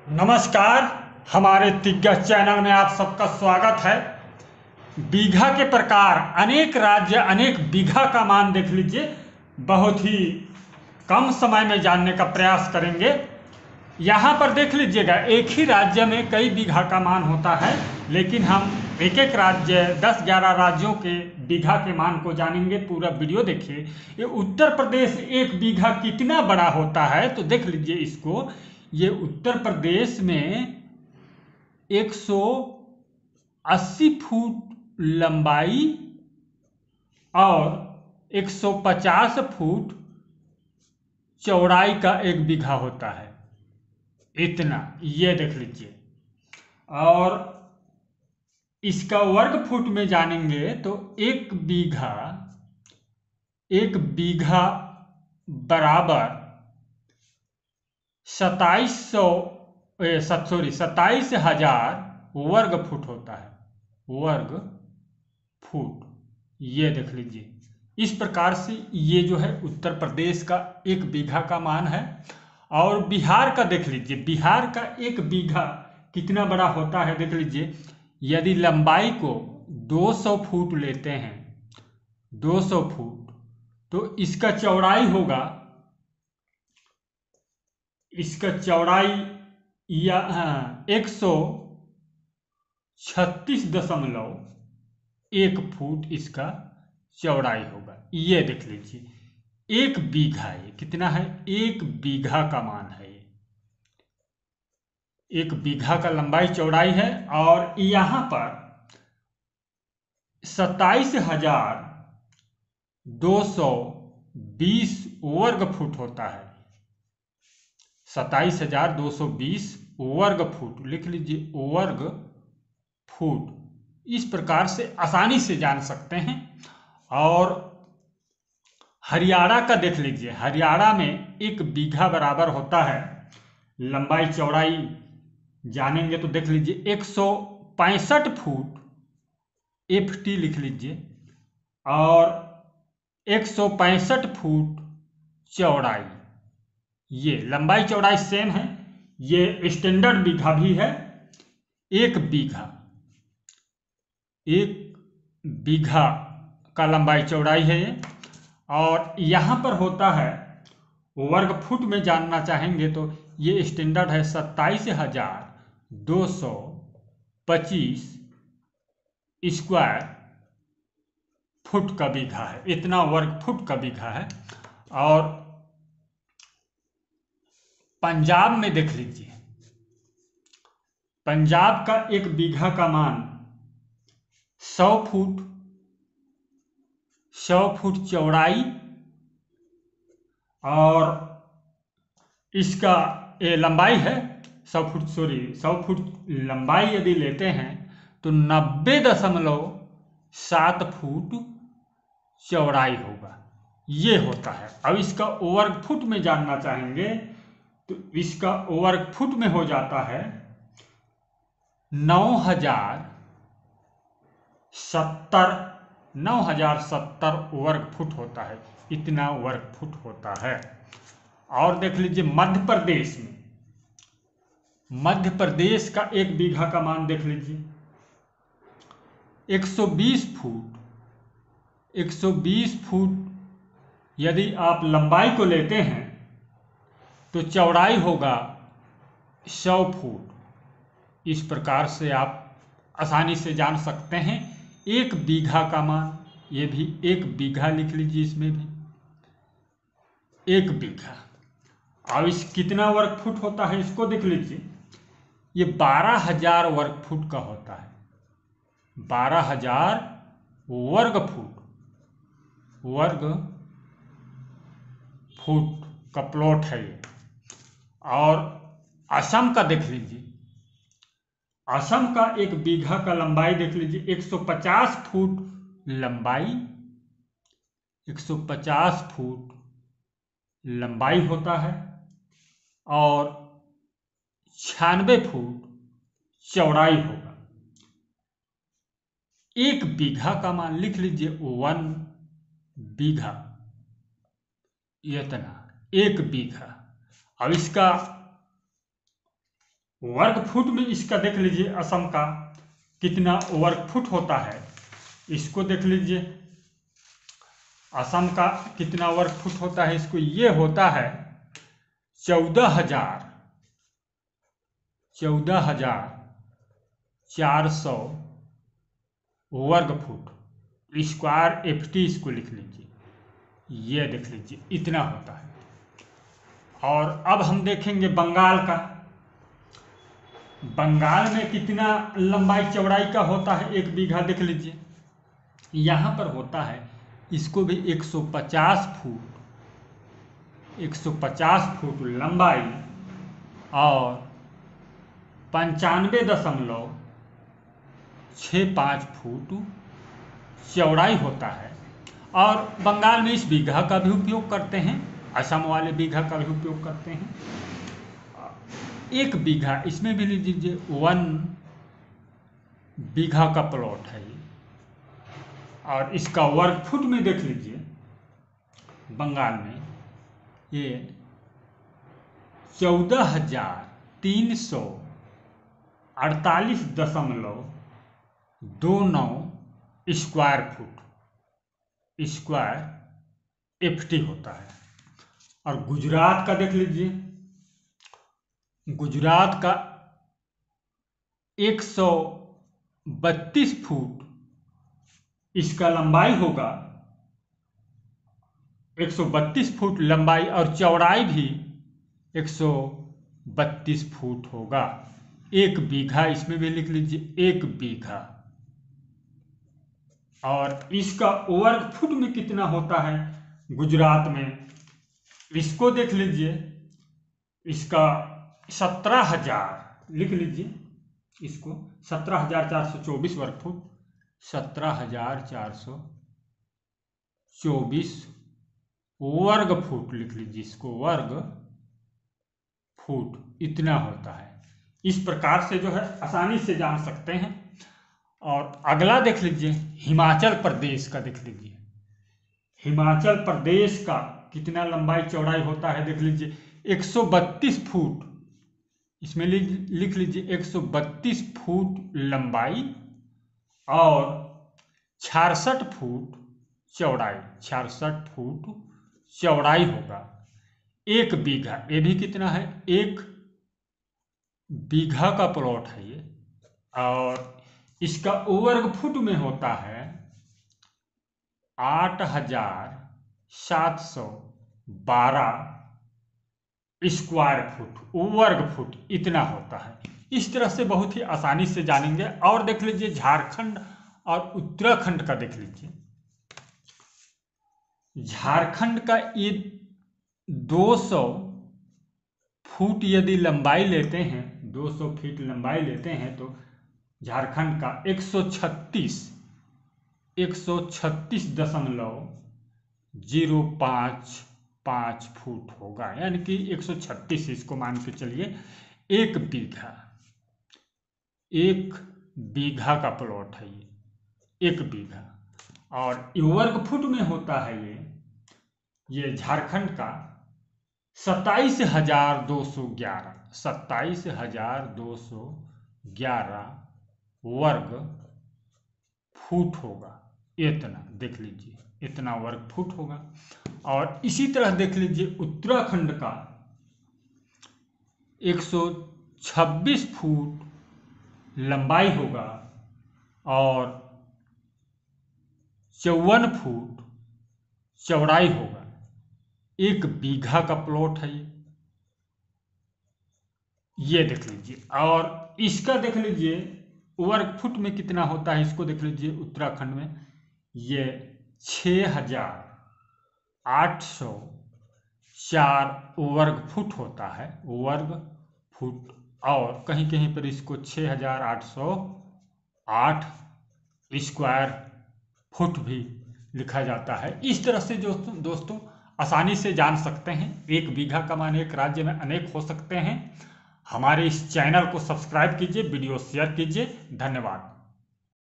नमस्कार। हमारे दिग्गज चैनल में आप सबका स्वागत है। बीघा के प्रकार, अनेक राज्य अनेक बीघा का मान देख लीजिए। बहुत ही कम समय में जानने का प्रयास करेंगे। यहाँ पर देख लीजिएगा, एक ही राज्य में कई बीघा का मान होता है, लेकिन हम एक एक राज्य 10-11 राज्यों के बीघा के मान को जानेंगे। पूरा वीडियो देखिए। ये उत्तर प्रदेश एक बीघा कितना बड़ा होता है तो देख लीजिए इसको। ये उत्तर प्रदेश में 180 फुट लंबाई और 150 फुट चौड़ाई का एक बीघा होता है। इतना ये देख लीजिए। और इसका वर्ग फुट में जानेंगे तो एक बीघा बराबर 27,000 वर्ग फुट होता है। वर्ग फुट ये देख लीजिए। इस प्रकार से ये जो है उत्तर प्रदेश का एक बीघा का मान है। और बिहार का देख लीजिए, बिहार का एक बीघा कितना बड़ा होता है देख लीजिए। यदि लंबाई को 200 फुट लेते हैं, 200 फुट, तो इसका चौड़ाई होगा, इसका चौड़ाई या 136.1 फुट इसका चौड़ाई होगा। ये देख लीजिए एक बीघा। ये कितना है? एक बीघा का मान है। ये एक बीघा का लंबाई चौड़ाई है। और यहाँ पर 27,220 वर्ग फुट होता है। 27,220 वर्ग फुट लिख लीजिए, वर्ग फुट। इस प्रकार से आसानी से जान सकते हैं। और हरियाणा का देख लीजिए, हरियाणा में एक बीघा बराबर होता है, लंबाई चौड़ाई जानेंगे तो देख लीजिए 165 फुट FT लिख लीजिए और 165 फुट चौड़ाई। ये लंबाई चौड़ाई सेम है। ये स्टैंडर्ड बीघा भी है। एक बीघा का लंबाई चौड़ाई है ये। और यहाँ पर होता है वर्ग फुट में जानना चाहेंगे तो ये स्टैंडर्ड है 27,225 स्क्वायर फुट का बीघा है। इतना वर्ग फुट का बीघा है। और पंजाब में देख लीजिए, पंजाब का एक बीघा का मान 100 फुट चौड़ाई और इसका लंबाई है 100 फुट लंबाई यदि लेते हैं तो 90.7 फुट चौड़ाई होगा। ये होता है। अब इसका वर्ग फुट में जानना चाहेंगे तो इसका वर्ग फुट में हो जाता है 9,070 वर्ग फुट होता है। इतना वर्ग फुट होता है। और देख लीजिए मध्य प्रदेश में, मध्य प्रदेश का एक बीघा का मान देख लीजिए 120 फुट यदि आप लंबाई को लेते हैं तो चौड़ाई होगा 100 फुट। इस प्रकार से आप आसानी से जान सकते हैं एक बीघा का मान। ये भी एक बीघा लिख लीजिए, इसमें भी एक बीघा। अब इस कितना वर्ग फुट होता है इसको देख लीजिए। ये 12,000 वर्ग फुट का होता है। 12,000 वर्ग फुट का प्लॉट है ये। और असम का देख लीजिए, असम का एक बीघा का लंबाई देख लीजिए 150 फुट लंबाई, 150 फुट लंबाई होता है और 96 फुट चौड़ाई होगा। एक बीघा का मान लिख लीजिए 1 बीघा। इतना एक बीघा। अब इसका वर्ग फुट में इसका देख लीजिए, असम का कितना वर्ग फुट होता है, इसको देख लीजिए, असम का कितना वर्ग फुट होता है इसको, ये होता है 14,400 वर्ग फुट, स्क्वायर FT इसको लिख लीजिए, ये देख लीजिए इतना होता है। और अब हम देखेंगे बंगाल का। बंगाल में कितना लंबाई चौड़ाई का होता है एक बीघा, देख लीजिए यहाँ पर होता है, इसको भी 150 फुट लंबाई और 95.65 फुट चौड़ाई होता है। और बंगाल में इस बीघा का भी उपयोग करते हैं, असम वाले बीघा का भी उपयोग करते हैं। एक बीघा इसमें भी लीजिए 1 बीघा का प्लॉट है ये, और इसका वर्ग फुट में देख लीजिए बंगाल में ये 14,348.29 स्क्वायर FT होता है। और गुजरात का देख लीजिए, गुजरात का 132 फुट इसका लंबाई होगा, 132 फुट लंबाई और चौड़ाई भी 132 फुट होगा। एक बीघा इसमें भी लिख लीजिए, एक बीघा। और इसका वर्ग फुट में कितना होता है गुजरात में, इसको देख लीजिए, इसका 17,000 लिख लीजिए, इसको 17,424 वर्ग फुट, 17,424 वर्ग फुट लिख लीजिए, इसको वर्ग फुट इतना होता है। इस प्रकार से जो है आसानी से जान सकते हैं। और अगला देख लीजिए हिमाचल प्रदेश का, देख लीजिए हिमाचल प्रदेश का कितना लंबाई चौड़ाई होता है, देख लीजिए 132 फुट, इसमें लिख लीजिए 132 फुट लंबाई और 66 फुट चौड़ाई, 66 फुट चौड़ाई होगा। एक बीघा, ये भी कितना है, एक बीघा का प्लॉट है ये। और इसका वर्ग फुट में होता है 8,712 स्क्वायर फुट, वर्ग फुट इतना होता है। इस तरह से बहुत ही आसानी से जानेंगे। और देख लीजिए झारखंड और उत्तराखंड का, देख लीजिए झारखंड का ये 200 फुट यदि लंबाई लेते हैं, 200 फीट लंबाई लेते हैं तो झारखंड का 136.055 फुट होगा, यानी कि 136 इसको मान के चलिए एक बीघा। एक बीघा का प्लॉट है ये, एक बीघा। और वर्ग फुट में होता है ये झारखंड का 27,211, 27,211 वर्ग फुट होगा, इतना देख लीजिए, इतना वर्ग फुट होगा। और इसी तरह देख लीजिए उत्तराखंड का 126 फुट लंबाई होगा और 54 फुट चौड़ाई होगा। एक बीघा का प्लॉट है ये देख लीजिए। और इसका देख लीजिए वर्ग फुट में कितना होता है, इसको देख लीजिए उत्तराखंड में ये 6,804 वर्ग फुट होता है, वर्ग फुट। और कहीं कहीं पर इसको 6,808 स्क्वायर फुट भी लिखा जाता है। इस तरह से जो दोस्तों आसानी से जान सकते हैं। एक बीघा का मान एक राज्य में अनेक हो सकते हैं। हमारे इस चैनल को सब्सक्राइब कीजिए, वीडियो शेयर कीजिए। धन्यवाद।